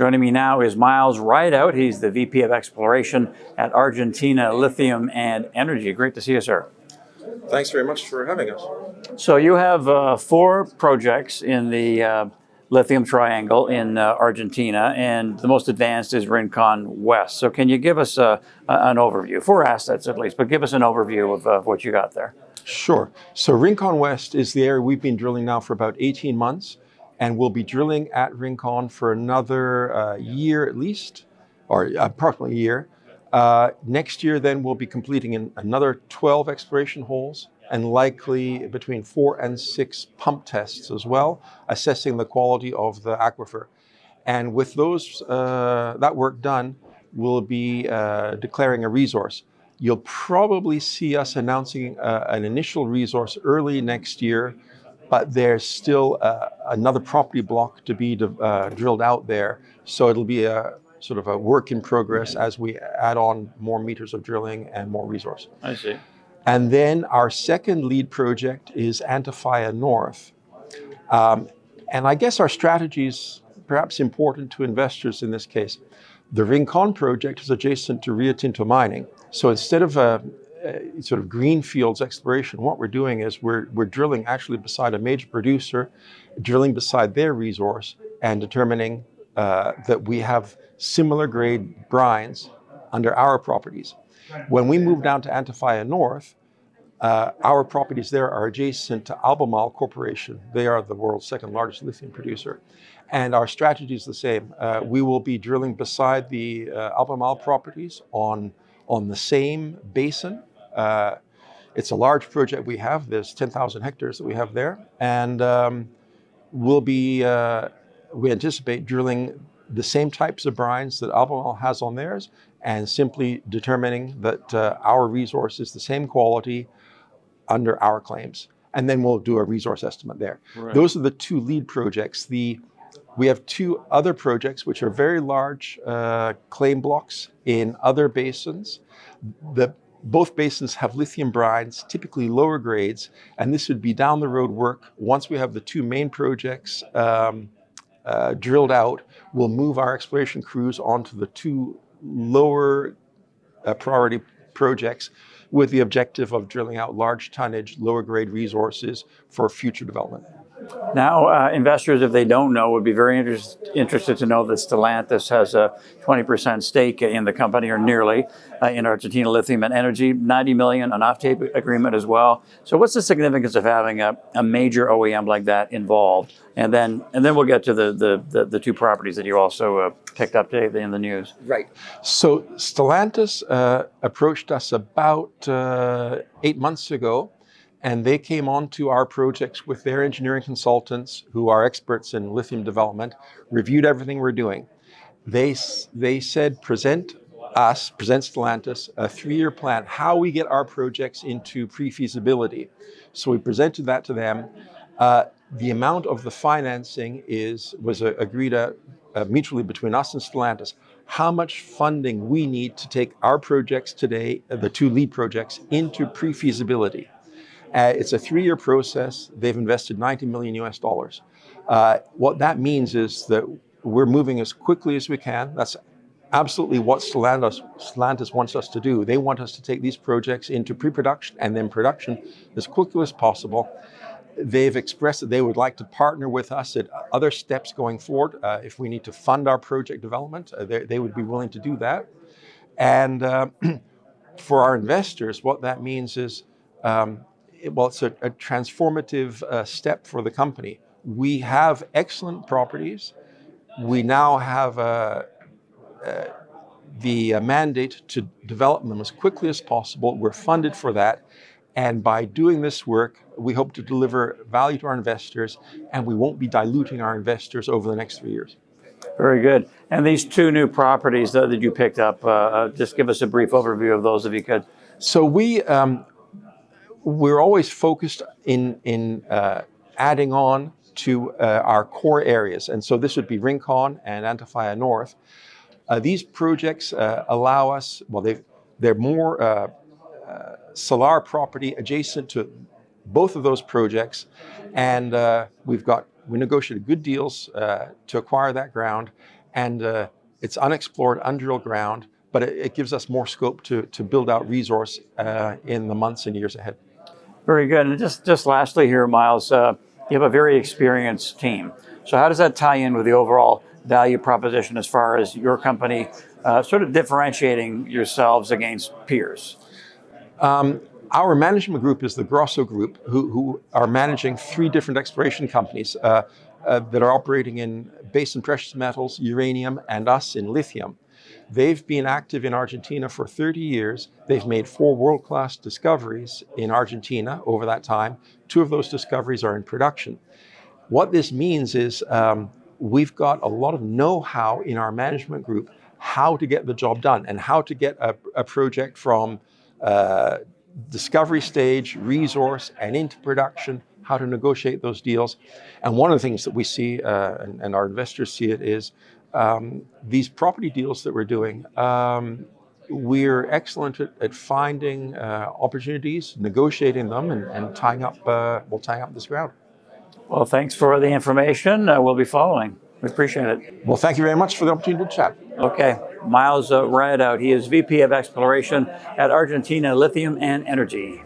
Joining me now is Miles Rideout. He's the VP of Exploration at Argentina Lithium and Energy. Great to see you, sir. Thanks very much for having us. So you have 4 projects in the lithium triangle in Argentina, and the most advanced is Rincon West. So can you give us an overview, 4 assets at least, but give us an overview of what you got there. Sure. So Rincon West is the area we've been drilling now for about 18 months, and we'll be drilling at Rincon for another year at least, or approximately a year. Next year, then, we'll be completing another 12 exploration holes and likely between 4 and 6 pump tests as well, assessing the quality of the aquifer. And with those that work done, we'll be declaring a resource. You'll probably see us announcing an initial resource early next year, but there's still another property block to be drilled out there. So it'll be a sort of a work in progress as we add on more meters of drilling and more resource. I see. And then our second lead project is Antofalla North. And I guess our strategy is perhaps important to investors in this case. The Rincon project is adjacent to Rio Tinto mining. So instead of sort of greenfields exploration, what we're doing is we're drilling actually beside a major producer, drilling beside their resource and determining that we have similar grade brines under our properties. When we move down to Antofalla North, our properties there are adjacent to Albemarle Corporation. They are the world's second largest lithium producer. And our strategy is the same. We will be drilling beside the Albemarle properties on the same basin. It's a large project we have. There's 10,000 hectares that we have there. And we anticipate drilling the same types of brines that Albemarle has on theirs, and simply determining that our resource is the same quality under our claims. And then we'll do a resource estimate there. Right. Those are the 2 lead projects. We have 2 other projects which are very large claim blocks in other basins. Both basins have lithium brines, typically lower grades, and this would be down the road work. Once we have the 2 main projects drilled out, we'll move our exploration crews onto the 2 lower priority projects with the objective of drilling out large tonnage, lower grade resources for future development. Now, investors, if they don't know, would be very interested to know that Stellantis has a 20% stake in the company, or nearly, in Argentina Lithium and Energy, $90 million, an offtake agreement as well. So what's the significance of having a major OEM like that involved? And then we'll get to the 2 properties that you also picked up today in the news. Right. So Stellantis approached us about 8 months ago, and they came onto our projects with their engineering consultants, who are experts in lithium development, reviewed everything we're doing. They said, present Stellantis a 3-year plan, how we get our projects into pre-feasibility. So we presented that to them. The amount of the financing was agreed mutually between us and Stellantis. How much funding we need to take our projects today, the 2 lead projects, into pre-feasibility. It's a 3-year process. They've invested $90 million US. What that means is that we're moving as quickly as we can. That's absolutely what Stellantis wants us to do. They want us to take these projects into pre-production and then production as quickly as possible. They've expressed that they would like to partner with us at other steps going forward. If we need to fund our project development, they would be willing to do that. And for our investors, what that means is, it's a transformative step for the company. We have excellent properties. We now have the mandate to develop them as quickly as possible. We're funded for that. And by doing this work, we hope to deliver value to our investors, and we won't be diluting our investors over the next 3 years. Very good. And these 2 new properties that you picked up, just give us a brief overview of those if you could. So we're always focused in adding on to our core areas. And so this would be Rincon and Antofalla North. These projects allow us, they're more salar property adjacent to both of those projects. And we negotiated good deals to acquire that ground. and it's unexplored, undrilled ground, but it gives us more scope to build out resource in the months and years ahead. Very good. And just lastly here, Miles, you have a very experienced team. So how does that tie in with the overall value proposition as far as your company sort of differentiating yourselves against peers? Our management group is the Grosso Group, who are managing 3 different exploration companies that are operating in base and precious metals, uranium, and us in lithium. They've been active in Argentina for 30 years. They've made 4 world-class discoveries in Argentina over that time. 2 of those discoveries are in production. What this means is we've got a lot of know-how in our management group how to get the job done and how to get a project from discovery stage, resource, and into production, how to negotiate those deals. And one of the things that we see, and our investors see it, is these property deals that we're doing. We're excellent at finding opportunities, negotiating them, and tying up this ground. Well, thanks for the information. We'll be following. We appreciate it. Well, thank you very much for the opportunity to chat. Okay. Miles Rideout. He is VP of Exploration at Argentina Lithium and Energy.